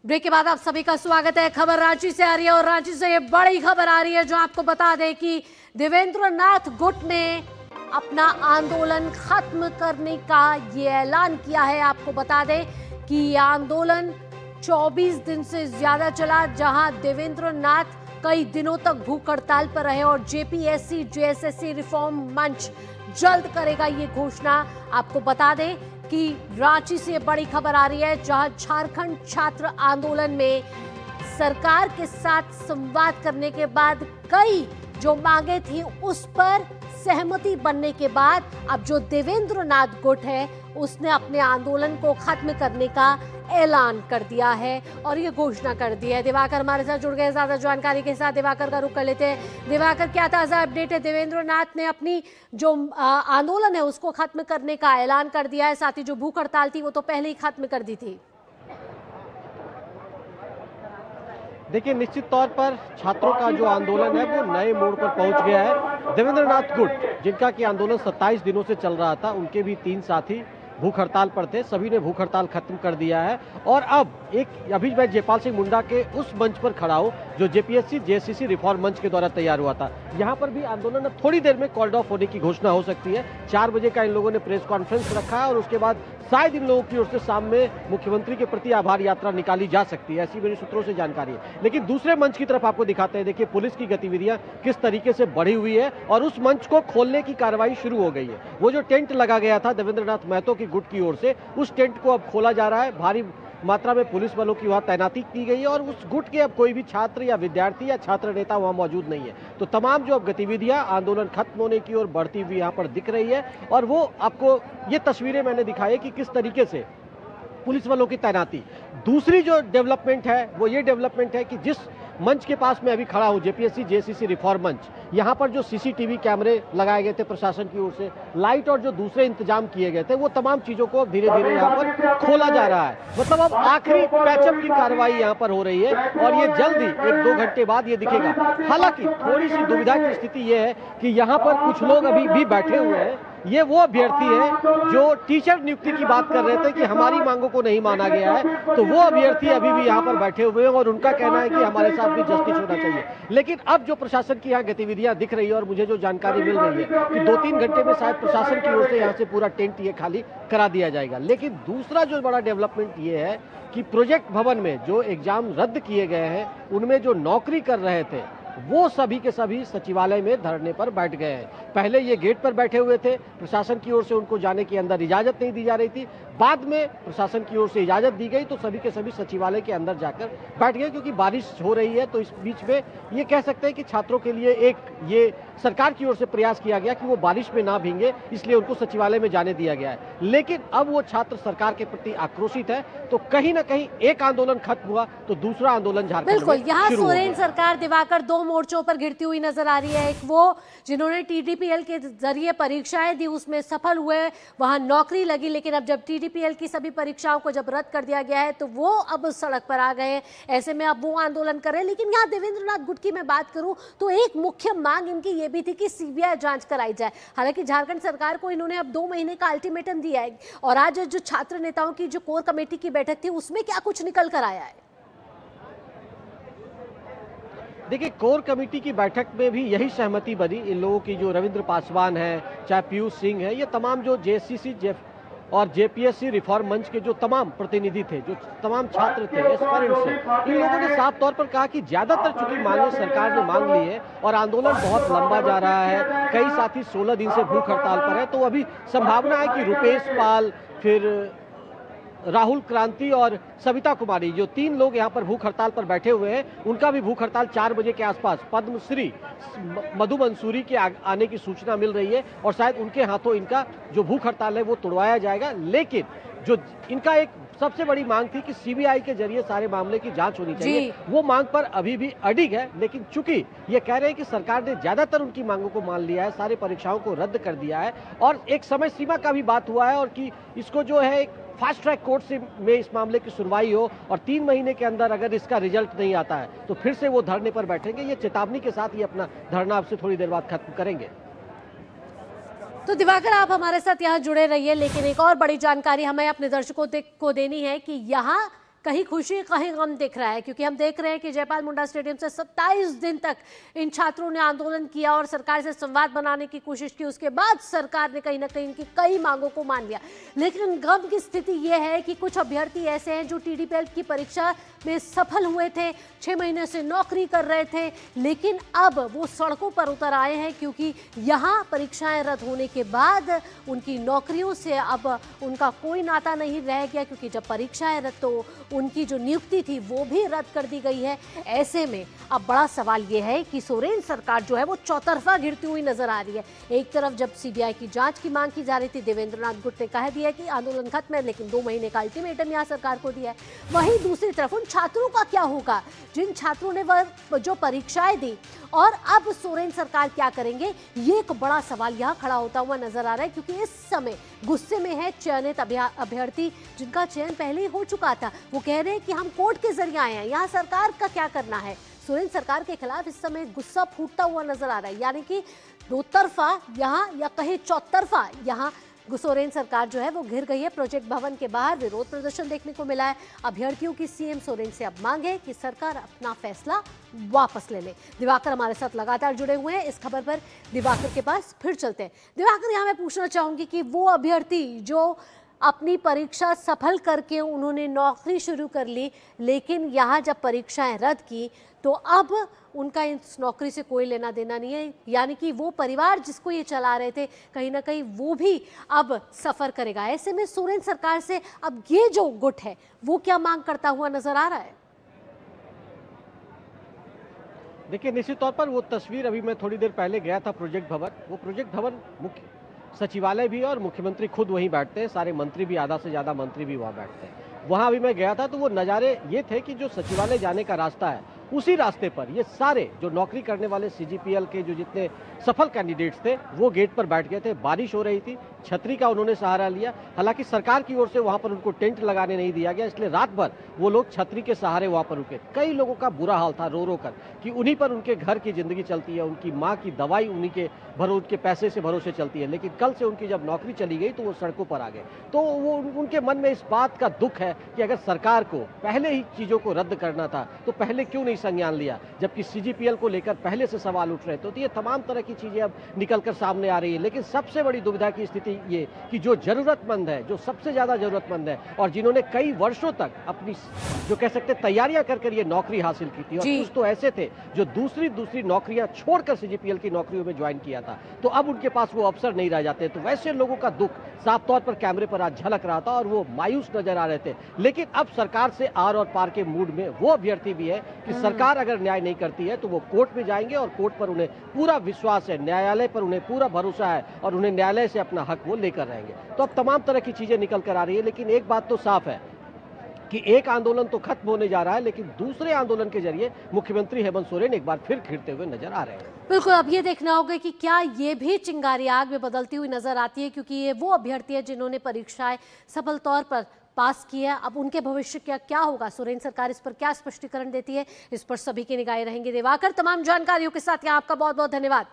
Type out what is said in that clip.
Break के बाद आप सभी का स्वागत है। खबर रांची से आ रही है और रांची से ये बड़ी खबर आ रही है जो आपको बता दें कि देवेंद्र नाथ गुट ने अपना आंदोलन खत्म करने का ये ऐलान किया है। आपको बता दें कि ये आंदोलन 24 दिन से ज्यादा चला, जहां देवेंद्र नाथ कई दिनों तक भूख हड़ताल पर रहे और जेपीएससी जेएसएससी रिफॉर्म मंच जल्द करेगा ये घोषणा। आपको बता दें कि रांची से बड़ी खबर आ रही है जहां झारखंड छात्र आंदोलन में सरकार के साथ संवाद करने के बाद कई जो मांगे थी उस पर सहमति बनने के बाद अब जो देवेंद्र नाथ गुट है उसने अपने आंदोलन को खत्म करने का ऐलान कर दिया है और ये घोषणा कर दी है। दिवाकर हमारे साथ जुड़ गए ज्यादा जानकारी के साथ। दिवाकर का रुख कर लेते हैं। दिवाकर, क्या ताजा अपडेट है? देवेंद्र नाथ ने अपनी जो आंदोलन है उसको खत्म करने का ऐलान कर दिया है, साथ ही जो भूख हड़ताल थी वो तो पहले ही खत्म कर दी थी। देखिए, निश्चित तौर पर छात्रों का जो आंदोलन है वो नए मोड़ पर पहुंच गया है। देवेंद्र नाथ गुट, जिनका कि आंदोलन 27 दिनों से चल रहा था, उनके भी 3 साथी भूख हड़ताल पर थे। सभी ने भूख हड़ताल खत्म कर दिया है और अब अभी मैं जयपाल सिंह मुंडा के उस मंच पर खड़ा हूं जो जेपीएससी जेएससीसी रिफॉर्म मंच के द्वारा तैयार हुआ था। यहां पर भी आंदोलन अब थोड़ी देर में कॉल्ड ऑफ होने की घोषणा हो सकती है। 4 बजे का इन लोगों ने प्रेस कॉन्फ्रेंस रखा है और उसके बाद शायद इन लोगों की ओर से शाम में मुख्यमंत्री के प्रति आभार यात्रा निकाली जा सकती है, ऐसी मेरी सूत्रों से जानकारी है। लेकिन दूसरे मंच की तरफ आपको दिखाते हैं। देखिए, पुलिस की गतिविधियां किस तरीके से बढ़ी हुई है और उस मंच को खोलने की कार्रवाई शुरू हो गई है। वो जो टेंट लगा गया था देवेंद्र नाथ महतो की गुट की ओर से, उस टेंट को अब खोला जा रहा है। भारी मात्रा में पुलिस बलों की वहां तैनाती की गई है और उस गुट के अब कोई भी छात्र या विद्यार्थी या छात्र नेता वहां मौजूद नहीं है। तो तमाम जो अब गतिविधियां आंदोलन खत्म होने की ओर बढ़ती हुई यहां पर दिख रही है और वो आपको ये तस्वीरें मैंने दिखाई कि किस तरीके से पुलिस बलों की तैनाती। दूसरी जो डेवलपमेंट है वो ये डेवलपमेंट है कि जिस मंच के पास मैं अभी खड़ा हूं, जेपीएससी जेएससीसी रिफॉर्म मंच, यहां पर जो सीसीटीवी कैमरे लगाए गए थे प्रशासन की ओर से, लाइट और जो दूसरे इंतजाम किए गए थे, वो तमाम चीजों को धीरे धीरे यहां पर खोला जा रहा है। मतलब अब आखिरी पैचअप की कार्रवाई यहां पर हो रही है और ये जल्दी 1-2 घंटे बाद ये दिखेगा। हालांकि थोड़ी सी दुविधा की स्थिति ये है कि यहां पर कुछ लोग अभी भी बैठे हुए हैं। ये वो अभ्यर्थी है जो टीचर नियुक्ति की बात कर रहे थे कि हमारी मांगों को नहीं माना गया है, तो वो अभ्यर्थी अभी भी यहाँ पर बैठे हुए हैं और उनका कहना है कि हमारे साथ भी जस्टिस होना चाहिए। लेकिन अब जो प्रशासन की यहाँ गतिविधियां दिख रही है और मुझे जो जानकारी मिल रही है कि 2-3 घंटे में शायद प्रशासन की ओर से यहाँ से पूरा टेंट ये खाली करा दिया जाएगा। लेकिन दूसरा जो बड़ा डेवलपमेंट ये है कि प्रोजेक्ट भवन में जो एग्जाम रद्द किए गए हैं, उनमें जो नौकरी कर रहे थे वो सभी के सभी सचिवालय में धरने पर बैठ गए हैं। पहले ये गेट पर बैठे हुए थे, प्रशासन की ओर से उनको जाने की अंदर इजाजत नहीं दी जा रही थी। बाद में प्रशासन की ओर से इजाजत दी गई तो सभी के सभी सचिवालय के अंदर जाकर बैठ गए, क्योंकि बारिश हो रही है। तो इस बीच में ये कह सकते हैं कि छात्रों के लिए एक ये सरकार की ओर से प्रयास किया गया कि वो बारिश में ना भीगे, इसलिए उनको सचिवालय में जाने दिया गया है। लेकिन अब वो छात्र सरकार के प्रति आक्रोशित है, तो कहीं ना कहीं एक आंदोलन खत्म हुआ तो दूसरा आंदोलन झारखंड में बिल्कुल। यहाँ शुरू हो गया। सोरेन सरकार दिवाकर 2 मोर्चों पर गिरती हुई नजर आ रही है। एक वो जिन्होंने टीडीपीएल के जरिए परीक्षाएं दी, उसमें सफल हुए, वहां नौकरी लगी, लेकिन अब जब टीडीपीएल की सभी परीक्षाओं को जब रद्द कर दिया गया है तो वो अब सड़क पर आ गए हैं। ऐसे में अब वो आंदोलन कर रहे हैं। लेकिन यहाँ देवेंद्र नाथ गुट की मैं बात करूं तो एक मुख्य मांग इनकी ये भी थी कि सीबीआई जांच कराई जाए। हालांकि झारखंड सरकार को इन्होंने अब 2 महीने का अल्टीमेटम दिया है और आज जो छात्र नेताओं की जो कोर कमेटी की बैठक थी उसमें क्या कुछ निकल कर आया है? देखिए, कोर कमेटी की बैठक में भी यही सहमति बनी। इन लोगों की जो रविंद्र पासवान है, चाहे पीयूष सिंह है, ये तमाम जो जेएससीसी और जेपीएससी रिफॉर्म मंच के जो तमाम प्रतिनिधि थे, जो तमाम छात्र थे, एस्पायरेंट्स थे, इन लोगों ने साफ तौर पर कहा कि ज्यादातर चूंकि मांगे सरकार ने मांग ली है और आंदोलन बहुत लंबा जा रहा है, कई साथी 16 दिन से भूख हड़ताल पर है, तो अभी संभावना है कि रुपेश पाल, फिर राहुल क्रांति और सविता कुमारी, जो 3 लोग यहाँ पर भूख हड़ताल पर बैठे हुए हैं, उनका भी भूख हड़ताल 4 बजे के आसपास पद्मश्री मधु मंसूरी के आने की सूचना मिल रही है और शायद उनके हाथों इनका जो भूख हड़ताल है वो तोड़वाया जाएगा। लेकिन जो इनका एक सबसे बड़ी मांग थी कि सीबीआई के जरिए सारे मामले की जांच होनी चाहिए, वो मांग पर अभी भी अडिग है। लेकिन चूंकि ये कह रहे हैं कि सरकार ने ज्यादातर उनकी मांगों को मान लिया है, सारी परीक्षाओं को रद्द कर दिया है और एक समय सीमा का भी बात हुआ है और कि इसको जो है एक फास्ट ट्रैक कोर्ट से में इस मामले की सुनवाई हो और 3 महीने के अंदर अगर इसका रिजल्ट नहीं आता है तो फिर से वो धरने पर बैठेंगे। ये चेतावनी के साथ ये अपना धरना आपसे थोड़ी देर बाद खत्म करेंगे। तो दिवाकर, आप हमारे साथ यहाँ जुड़े रहिए, लेकिन एक और बड़ी जानकारी हमें अपने दर्शकों को देनी है कि यहाँ कहीं खुशी कहीं गम दिख रहा है, क्योंकि हम देख रहे हैं कि जयपाल मुंडा स्टेडियम से 27 दिन तक इन छात्रों ने आंदोलन किया और सरकार से संवाद बनाने की कोशिश की। उसके बाद सरकार ने कहीं ना कहीं इनकी कई मांगों को मान लिया। लेकिन गम की स्थिति यह है कि कुछ अभ्यर्थी ऐसे हैं जो टीडीपीएल की परीक्षा में सफल हुए थे, 6 महीने से नौकरी कर रहे थे, लेकिन अब वो सड़कों पर उतर आए हैं, क्योंकि यहाँ परीक्षाएं रद्द होने के बाद उनकी नौकरियों से अब उनका कोई नाता नहीं रह गया, क्योंकि जब परीक्षाएं रद्द तो उनकी जो नियुक्ति थी वो भी रद्द कर दी गई है। ऐसे में अब बड़ा सवाल ये है कि सोरेन सरकार जो है वो चौतरफा घिरती हुई नजर आ रही है। एक तरफ जब सीबीआई की जांच की मांग की जा रही थी, देवेंद्र नाथ गुट ने कह दिया कि आंदोलन खत्म है, लेकिन 2 महीने का अल्टीमेटम यहाँ सरकार को दिया है। वहीं दूसरी तरफ उन छात्रों का क्या होगा जिन छात्रों ने वह जो परीक्षाएं दी, और अब सोरेन सरकार क्या करेंगे, ये एक बड़ा सवाल यहाँ खड़ा होता हुआ नजर आ रहा है। क्योंकि इस समय गुस्से में है चयनित अभ्यर्थी जिनका चयन पहले ही हो चुका था। वो कह रहे हैं कि हम कोर्ट के जरिए आए हैं, यहाँ सरकार का क्या करना है। सोरेन सरकार के खिलाफ इस समय गुस्सा फूटता हुआ नजर आ रहा है, यानी कि दो तरफा यहाँ या कहीं चौतरफा यहाँ सोरेन सरकार जो है वो घिर गई है। प्रोजेक्ट भवन के बाहर विरोध प्रदर्शन देखने को मिला है। अभ्यर्थियों की सीएम सोरेन से अब मांग है कि सरकार अपना फैसला वापस ले ले। दिवाकर हमारे साथ लगातार जुड़े हुए हैं, इस खबर पर दिवाकर के पास फिर चलते हैं। दिवाकर, यहाँ मैं पूछना चाहूंगी कि वो अभ्यर्थी जो अपनी परीक्षा सफल करके उन्होंने नौकरी शुरू कर ली, लेकिन यहाँ जब परीक्षाएं रद्द की तो अब उनका इस नौकरी से कोई लेना देना नहीं है, यानी कि वो परिवार जिसको ये चला रहे थे कहीं ना कहीं वो भी अब सफर करेगा। ऐसे में सोरेन सरकार से अब ये जो गुट है वो क्या मांग करता हुआ नजर आ रहा है? देखिए, निश्चित तौर पर वो तस्वीर अभी मैं थोड़ी देर पहले गया था प्रोजेक्ट भवन। वो प्रोजेक्ट भवन मुख्य सचिवालय भी है और मुख्यमंत्री खुद वहीं बैठते हैं, सारे मंत्री भी, आधा से ज़्यादा मंत्री भी वहाँ बैठते हैं। वहाँ अभी मैं गया था तो वो नज़ारे ये थे कि जो सचिवालय जाने का रास्ता है उसी रास्ते पर ये सारे जो नौकरी करने वाले सीजीपीएल के जो जितने सफल कैंडिडेट्स थे वो गेट पर बैठ गए थे। बारिश हो रही थी, छतरी का उन्होंने सहारा लिया। हालांकि सरकार की ओर से वहां पर उनको टेंट लगाने नहीं दिया गया, इसलिए रात भर वो लोग छतरी के सहारे वहां पर रुके। कई लोगों का बुरा हाल था, रो रो कर, कि उन्हीं पर उनके घर की जिंदगी चलती है, उनकी माँ की दवाई उन्हीं के उनके पैसे से भरोसे चलती है। लेकिन कल से उनकी जब नौकरी चली गई तो वो सड़कों पर आ गए। तो वो उनके मन में इस बात का दुख है कि अगर सरकार को पहले ही चीजों को रद्द करना था तो पहले क्यों नहीं संज्ञान लिया, जबकि सीजीपीएल को लेकर पहले से सवाल उठ रहे थे। तो ये तमाम तरह की चीजें अब निकलकर सामने आ रही है। लेकिन सबसे बड़ी दुविधा की स्थिति ये कि जो जरूरतमंद है, जो सबसे ज्यादा जरूरतमंद है और जिन्होंने कई वर्षों तक अपनी जो कह सकते तैयारियां कर ये नौकरी हासिल की थी, और कुछ तो ऐसे थे जो दूसरी नौकरियां छोड़कर सीजीपीएल की नौकरियों में ज्वाइन किया था, तो अब उनके पास वो अवसर नहीं रह जाते। तो वैसे लोगों का दुख साफ तौर पर कैमरे पर आज झलक रहा था और वो मायूस नजर आ रहे थे। लेकिन अब सरकार से आर और पार के मूड में वो अभ्यर्थी भी है कि सरकार अगर न्याय नहीं करती है तो वो कोर्ट में जाएंगे, और कोर्ट पर उन्हें पूरा विश्वास है, न्यायालय पर उन्हें पूरा भरोसा है और उन्हें न्यायालय से अपना हक वो लेकर रहेंगे। तो अब तमाम तरह की चीजें निकल कर आ रही है। लेकिन एक बात तो साफ है कि एक आंदोलन तो खत्म होने जा रहा है, लेकिन दूसरे आंदोलन के जरिए मुख्यमंत्री हेमंत सोरेन एक बार फिर खिड़ते हुए नजर आ रहे हैं। बिल्कुल, अब ये देखना होगा कि क्या ये भी चिंगारी आग में बदलती हुई नजर आती है, क्योंकि ये वो अभ्यर्थी है जिन्होंने परीक्षाएं सफल तौर पर पास किया। अब उनके भविष्य का क्या होगा, सोरेन सरकार इस पर क्या स्पष्टीकरण देती है, इस पर सभी की निगाहें रहेंगी। दिवाकर, तमाम जानकारियों के साथ यहाँ आपका बहुत बहुत धन्यवाद।